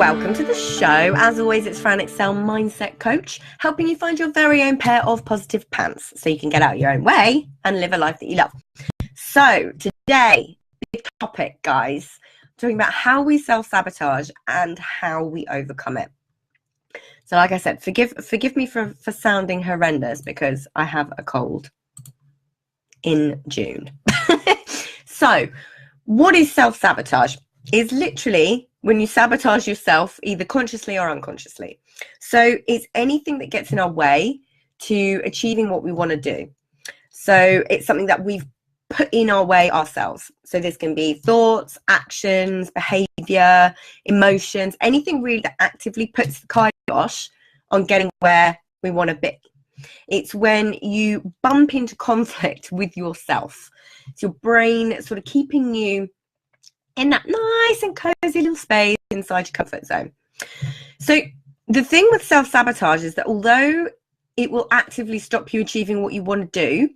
welcome to the show. As always, it's Fran, Excell mindset coach, helping you find your very own pair of positive pants so you can get out your own way and live a life that you love. So today, big topic, guys, talking about how we self-sabotage and how we overcome it. So like I said, forgive me for sounding horrendous because I have a cold in June. So what is self-sabotage? Is literally when you sabotage yourself, either consciously or unconsciously. So it's anything that gets in our way to achieving what we want to do. So it's something that we've put in our way ourselves. So this can be thoughts, actions, behavior, emotions, anything really that actively puts the kibosh on getting where we want to be. It's when you bump into conflict with yourself. It's your brain sort of keeping you in that nice and cozy little space inside your comfort zone. So the thing with self-sabotage is that although it will actively stop you achieving what you want to do,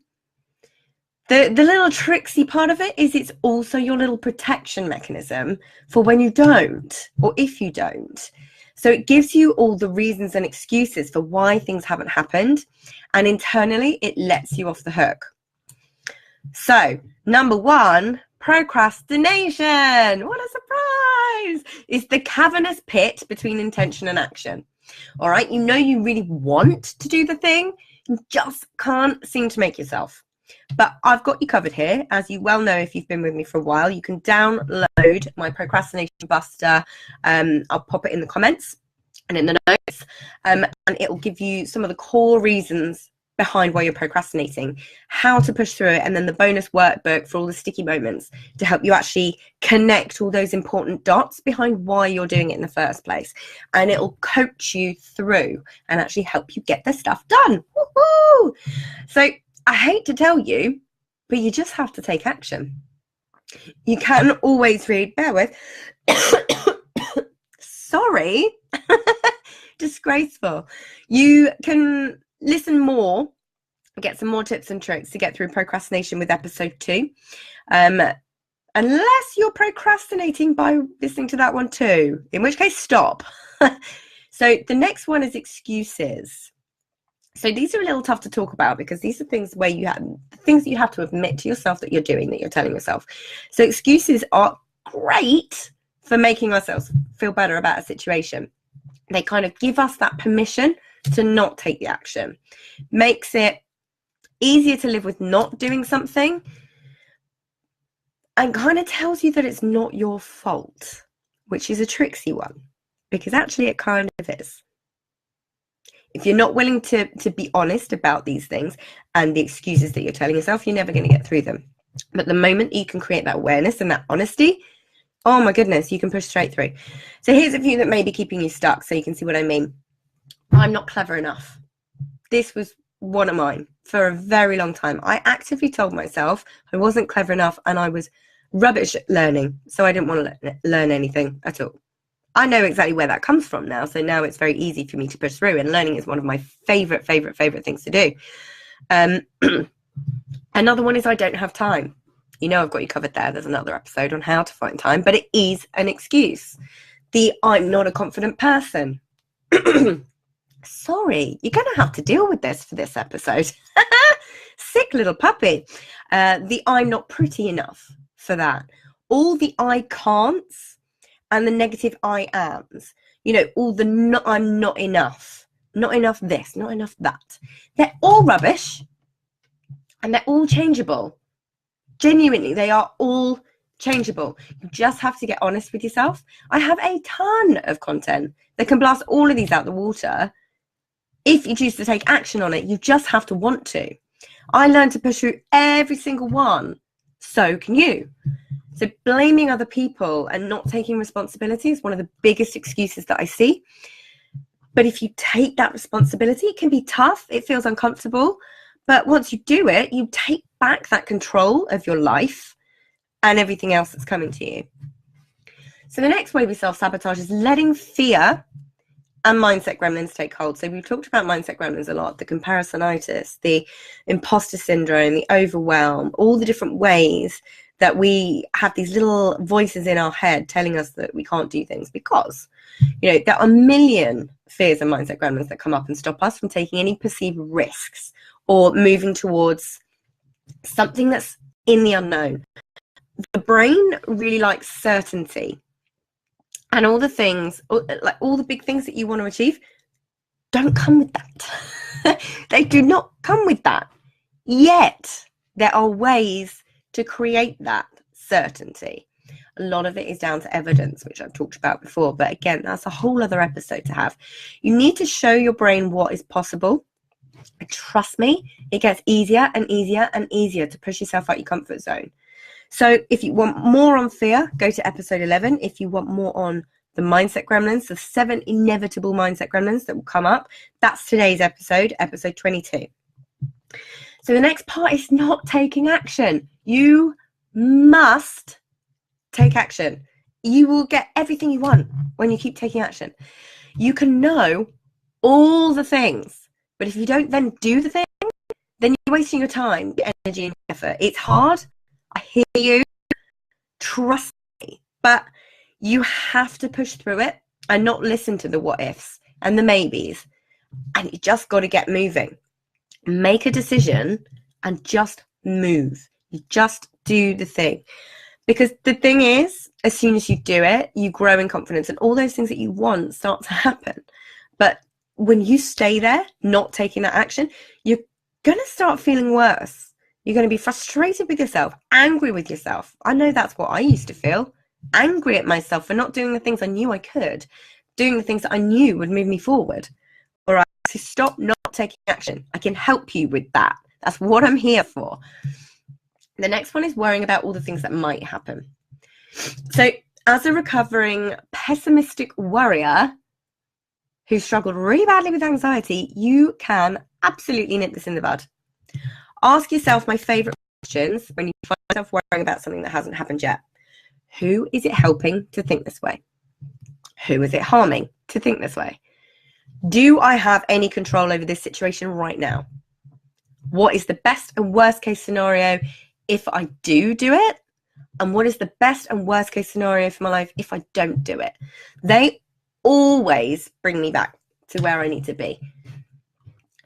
the little tricksy part of it is it's also your little protection mechanism for when you don't, or if you don't. So it gives you all the reasons and excuses for why things haven't happened, and internally it lets you off the hook. So number one, procrastination. What a surprise! It's the cavernous pit between intention and action. All right, you know you really want to do the thing, you just can't seem to make yourself. But I've got you covered here. As you well know, if you've been with me for a while, you can download my procrastination buster. I'll pop it in the comments and in the notes, and it will give you some of the core reasons behind why you're procrastinating, how to push through it, and then the bonus workbook for all the sticky moments to help you actually connect all those important dots behind why you're doing it in the first place. And it'll coach you through and actually help you get the stuff done. Woohoo! So I hate to tell you, but you just have to take action. You can't always read, bear with, sorry, disgraceful. You can listen more, get some more tips and tricks to get through procrastination with episode 2. Unless you're procrastinating by listening to that one too, in which case stop. So the next one is excuses. So these are a little tough to talk about because these are things where things that you have to admit to yourself that you're doing, that you're telling yourself. So excuses are great for making ourselves feel better about a situation. They kind of give us that permission to not take the action. Makes it easier to live with not doing something, and kind of tells you that it's not your fault, which is a tricksy one, because actually it kind of is. If you're not willing to be honest about these things and the excuses that you're telling yourself, you're never going to get through them. But the moment you can create that awareness and that honesty, oh my goodness, you can push straight through. So here's a few that may be keeping you stuck so you can see what I mean. I'm not clever enough. This was one of mine for a very long time. I actively told myself I wasn't clever enough and I was rubbish at learning. So I didn't want to learn anything at all. I know exactly where that comes from now. So now it's very easy for me to push through, and learning is one of my favorite things to do. Another one is I don't have time. You know, I've got you covered there. There's another episode on how to find time, but it is an excuse. I'm not a confident person. Sorry, you're going to have to deal with this for this episode. Sick little puppy. I'm not pretty enough for that. All the I can'ts and the negative I ams. You know, all the I'm not enough. Not enough this, not enough that. They're all rubbish and they're all changeable. Genuinely, they are all changeable. You just have to get honest with yourself. I have a ton of content that can blast all of these out the water. If you choose to take action on it, you just have to want to. I learned to push through every single one. So can you. So blaming other people and not taking responsibility is one of the biggest excuses that I see. But if you take that responsibility, it can be tough. It feels uncomfortable. But once you do it, you take back that control of your life and everything else that's coming to you. So the next way we self-sabotage is letting fear and mindset gremlins take hold. So we've talked about mindset gremlins a lot, the comparisonitis, the imposter syndrome, the overwhelm, all the different ways that we have these little voices in our head telling us that we can't do things, because, you know, there are a million fears and mindset gremlins that come up and stop us from taking any perceived risks or moving towards something that's in the unknown. The brain really likes certainty, and all the things, like all the big things that you want to achieve, don't come with that. They do not come with that. Yet there are ways to create that certainty. A lot of it is down to evidence, which I've talked about before, but again, that's a whole other episode to have. You need to show your brain what is possible. And trust me, it gets easier and easier and easier to push yourself out your comfort zone. So if you want more on fear, go to episode 11. If you want more on the mindset gremlins, the 7 inevitable mindset gremlins that will come up, that's today's episode, episode 22. So the next part is not taking action. You must take action. You will get everything you want when you keep taking action. You can know all the things, but if you don't then do the thing, then you're wasting your time, your energy, and effort. It's hard. I hear you. Trust me. But you have to push through it and not listen to the what ifs and the maybes. And you just got to get moving. Make a decision and just move. You just do the thing. Because the thing is, as soon as you do it, you grow in confidence and all those things that you want start to happen. But when you stay there, not taking that action, you're going to start feeling worse. You're going to be frustrated with yourself, angry with yourself. I know that's what I used to feel. Angry at myself for not doing the things I knew I could, doing the things that I knew would move me forward. All right, so stop not taking action. I can help you with that. That's what I'm here for. The next one is worrying about all the things that might happen. So as a recovering pessimistic worrier who struggled really badly with anxiety, you can absolutely nip this in the bud. Ask yourself my favorite questions when you find yourself worrying about something that hasn't happened yet. Who is it helping to think this way? Who is it harming to think this way? Do I have any control over this situation right now? What is the best and worst case scenario if I do it? And what is the best and worst case scenario for my life if I don't do it? They always bring me back to where I need to be.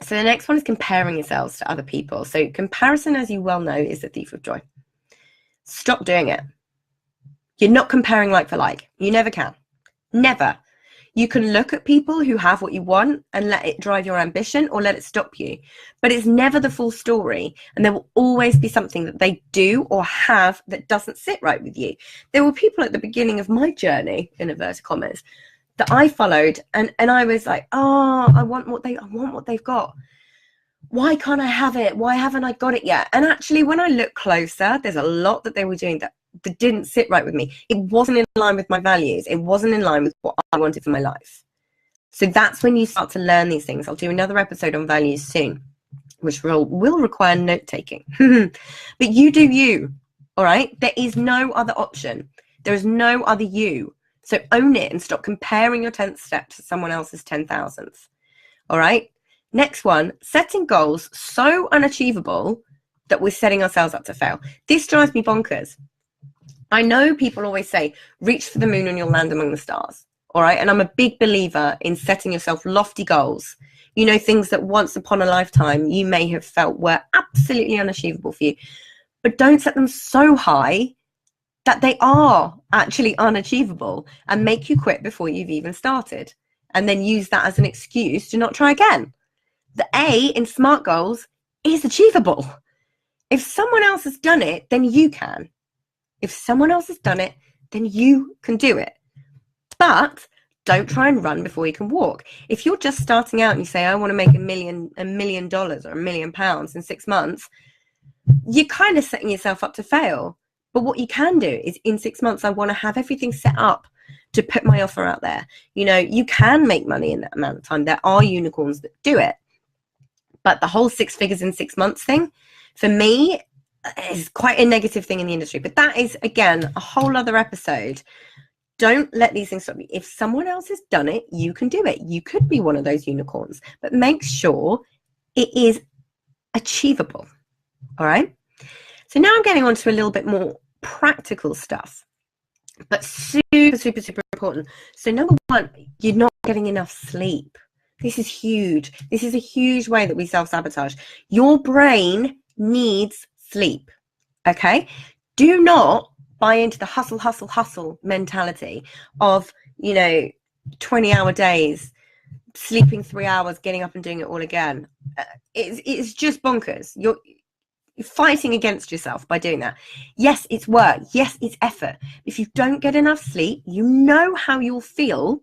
So the next one is comparing yourselves to other people. So comparison, as you well know, is the thief of joy. Stop doing it. You're not comparing like for like. You never can. Never. You can look at people who have what you want and let it drive your ambition or let it stop you. But it's never the full story. And there will always be something that they do or have that doesn't sit right with you. There were people at the beginning of my journey, in inverted commas, that I followed and I was like, oh, I want what they've got. Why can't I have it? Why haven't I got it yet? And actually, when I look closer, there's a lot that they were doing that didn't sit right with me. It wasn't in line with my values. It wasn't in line with what I wanted for my life. So that's when you start to learn these things. I'll do another episode on values soon, which will require note taking. But you do you, all right? There is no other option. There is no other you. So own it and stop comparing your 10th step to someone else's 10,000th. All right? Next one, setting goals so unachievable that we're setting ourselves up to fail. This drives me bonkers. I know people always say, reach for the moon and you'll land among the stars. All right? And I'm a big believer in setting yourself lofty goals. You know, things that once upon a lifetime you may have felt were absolutely unachievable for you. But don't set them so high that they are actually unachievable and make you quit before you've even started. And then use that as an excuse to not try again. The A in SMART goals is achievable. If someone else has done it, then you can. If someone else has done it, then you can do it. But don't try and run before you can walk. If you're just starting out and you say, I want to make $1 million or £1 million in 6 months, you're kind of setting yourself up to fail. But what you can do is in 6 months, I want to have everything set up to put my offer out there. You know, you can make money in that amount of time. There are unicorns that do it. But the whole 6 figures in 6 months thing, for me, is quite a negative thing in the industry. But that is, again, a whole other episode. Don't let these things stop you. If someone else has done it, you can do it. You could be one of those unicorns. But make sure it is achievable. All right? So now I'm getting on to a little bit more practical stuff, but super, super, super important. So number one, you're not getting enough sleep. This is huge. This is a huge way that we self-sabotage. Your brain needs sleep, okay? Do not buy into the hustle, hustle, hustle mentality of, 20-hour days, sleeping 3 hours, getting up and doing it all again. It's just bonkers. You're fighting against yourself by doing that. Yes, it's work. Yes, it's effort. If you don't get enough sleep, you know how you'll feel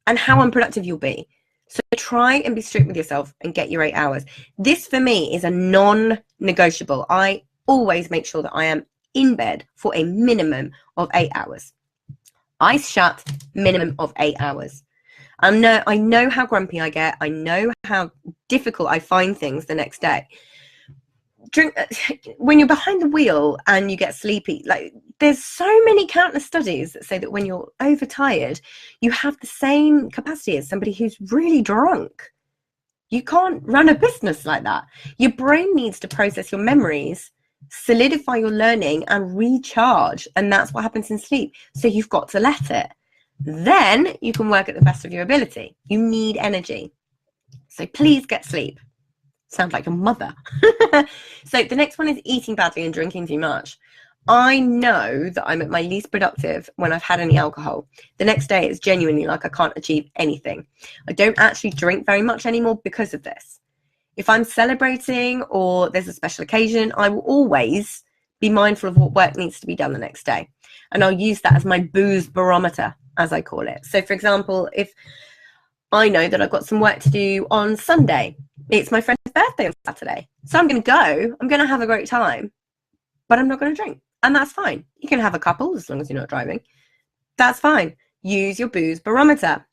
and how unproductive you'll be. So try and be strict with yourself and get your 8 hours. This for me is a non-negotiable. I always make sure that I am in bed for a minimum of 8 hours. Eyes shut, minimum of 8 hours. I know how grumpy I get. I know how difficult I find things the next day. When you're behind the wheel and you get sleepy, like there's so many countless studies that say that when you're overtired, you have the same capacity as somebody who's really drunk. You can't run a business like that. Your brain needs to process your memories, solidify your learning, and recharge. And that's what happens in sleep. So you've got to let it. Then you can work at the best of your ability. You need energy. So please get sleep. Sound like a mother. So the next one is eating badly and drinking too much. I know that I'm at my least productive when I've had any alcohol. The next day it's genuinely like I can't achieve anything. I don't actually drink very much anymore because of this. If I'm celebrating or there's a special occasion, I will always be mindful of what work needs to be done the next day. And I'll use that as my booze barometer, as I call it. So for example, if I know that I've got some work to do on Sunday, it's my friend's birthday on Saturday. So I'm going to go, I'm going to have a great time, but I'm not going to drink. And that's fine. You can have a couple as long as you're not driving. That's fine. Use your booze barometer.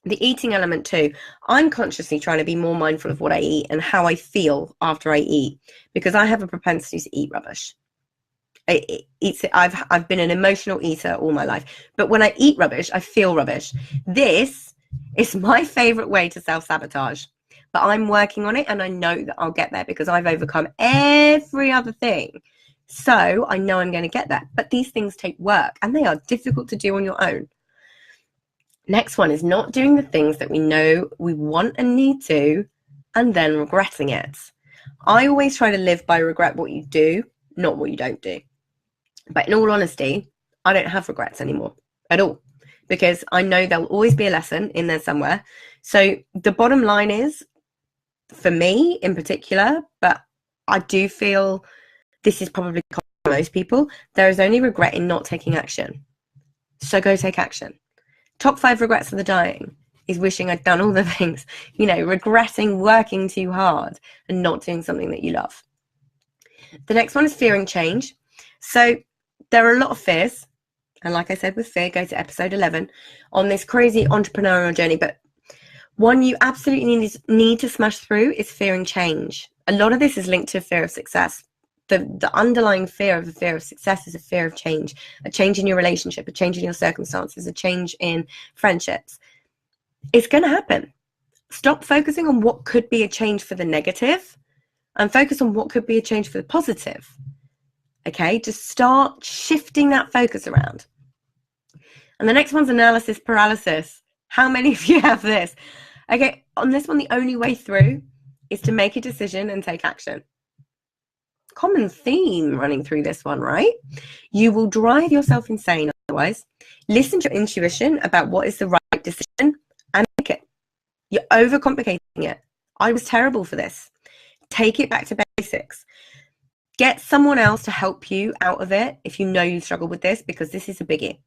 The eating element too. I'm consciously trying to be more mindful of what I eat and how I feel after I eat, because I have a propensity to eat rubbish. I've been an emotional eater all my life, but when I eat rubbish, I feel rubbish. This is my favorite way to self-sabotage, but I'm working on it, and I know that I'll get there because I've overcome every other thing. So I know I'm going to get there, but these things take work and they are difficult to do on your own. Next one is not doing the things that we know we want and need to, and then regretting it. I always try to live by regret what you do, not what you don't do. But in all honesty, I don't have regrets anymore at all, because I know there'll always be a lesson in there somewhere. So the bottom line is, for me in particular, but I do feel this is probably common for most people, there is only regret in not taking action. So go take action. Top 5 regrets of the dying is wishing I'd done all the things, regretting working too hard and not doing something that you love. The next one is fearing change. So there are a lot of fears. And like I said with fear, go to episode 11 on this crazy entrepreneurial journey. But one you absolutely need to smash through is fearing change. A lot of this is linked to fear of success. The underlying fear of success is a fear of change, a change in your relationship, a change in your circumstances, a change in friendships. It's going to happen. Stop focusing on what could be a change for the negative and focus on what could be a change for the positive. Okay, just start shifting that focus around. And the next one's analysis paralysis. How many of you have this? Okay, on this one, the only way through is to make a decision and take action. Common theme running through this one, right? You will drive yourself insane otherwise. Listen to your intuition about what is the right decision and make it. You're overcomplicating it. I was terrible for this. Take it back to basics. Get someone else to help you out of it if you know you struggle with this, because this is a biggie.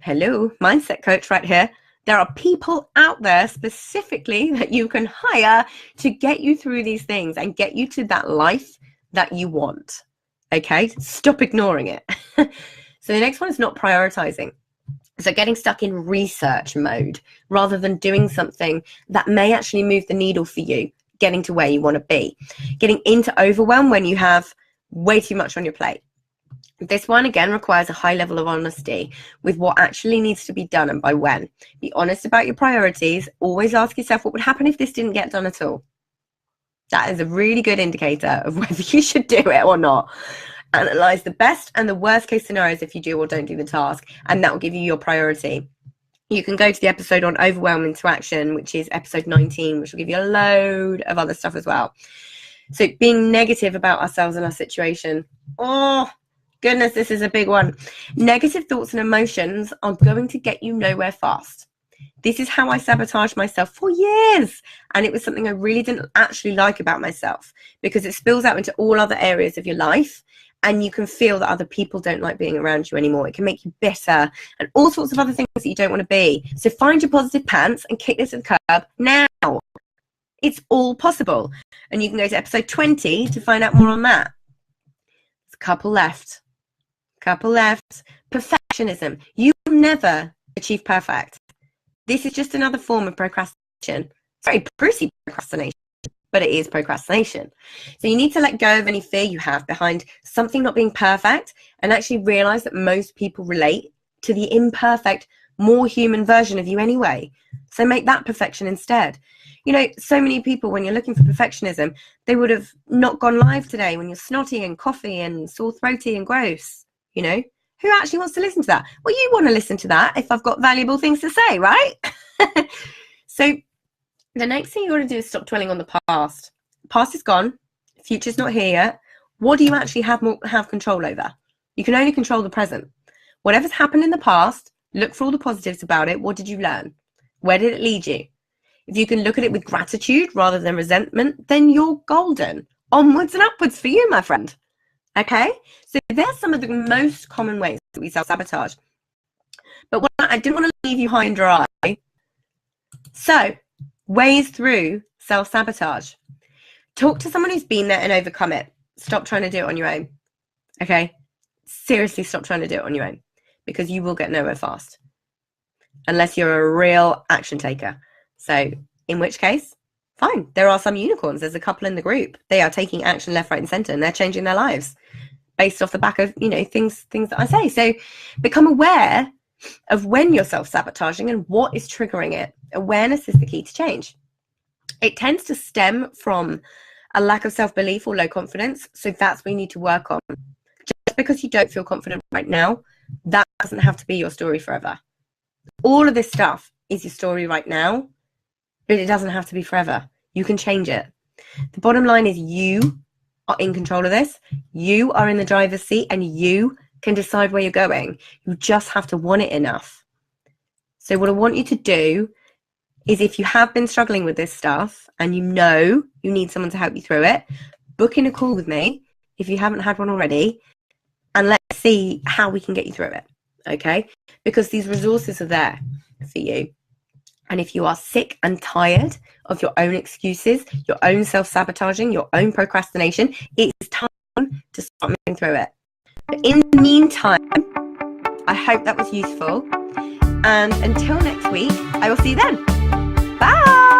Hello, mindset coach right here. There are people out there specifically that you can hire to get you through these things and get you to that life that you want. Okay, stop ignoring it. So the next one is not prioritizing. So getting stuck in research mode rather than doing something that may actually move the needle for you, getting to where you want to be. Getting into overwhelm when you have way too much on your plate. This one again requires a high level of honesty with what actually needs to be done and by when. Be honest about your priorities. Always ask yourself what would happen if this didn't get done at all. That is a really good indicator of whether you should do it or not. analyze the best and the worst case scenarios if you do or don't do the task, and that will give you your priority. You can go to the episode on overwhelm into action, which is episode 19, which will give you a load of other stuff as well. So being negative about ourselves and our situation. Oh, goodness, this is a big one. Negative thoughts and emotions are going to get you nowhere fast. This is how I sabotaged myself for years. And it was something I really didn't actually like about myself, because it spills out into all other areas of your life. And you can feel that other people don't like being around you anymore. It can make you bitter and all sorts of other things that you don't want to be. So find your positive pants and kick this to the curb now. It's all possible. And you can go to episode 20 to find out more on that. There's a couple left. Perfectionism. You will never achieve perfect. This is just another form of procrastination. It's very prissy procrastination, but it is procrastination. So you need to let go of any fear you have behind something not being perfect, and actually realize that most people relate to the imperfect, more human version of you anyway. So make that perfection instead. You know, so many people, when you're looking for perfectionism, they would have not gone live today when you're snotty and coughy and sore throaty and gross. You know, who actually wants to listen to that? Well, you want to listen to that if I've got valuable things to say, right? So the next thing you want to do is stop dwelling on the past. Past is gone. Future's not here yet. What do you actually have control over? You can only control the present. Whatever's happened in the past, look for all the positives about it. What did you learn? Where did it lead you? If you can look at it with gratitude rather than resentment, then you're golden. Onwards and upwards for you, my friend. Okay? So there's some of the most common ways that we self-sabotage. But I didn't want to leave you high and dry. So, ways through self-sabotage. Talk to someone who's been there and overcome it. Stop trying to do it on your own. Okay? Seriously, stop trying to do it on your own, because you will get nowhere fast unless you're a real action taker. So in which case, fine. There are some unicorns. There's a couple in the group. They are taking action left, right, and center, and they're changing their lives based off the back of, you know, things that I say. So become aware of when you're self-sabotaging and what is triggering it. Awareness is the key to change. It tends to stem from a lack of self-belief or low confidence. So that's what you need to work on. Just because you don't feel confident right now, that doesn't have to be your story forever. All of this stuff is your story right now, but it doesn't have to be forever. You can change it. The bottom line is you are in control of this. You are in the driver's seat, and you can decide where you're going. You just have to want it enough. So what I want you to do is, if you have been struggling with this stuff and you know you need someone to help you through it, book in a call with me if you haven't had one already, and let's see how we can get you through it. Okay? Because these resources are there for you. And if you are sick and tired of your own excuses, your own self-sabotaging, your own procrastination, it's time to start moving through it. But in the meantime, I hope that was useful. And until next week, I will see you then. Bye!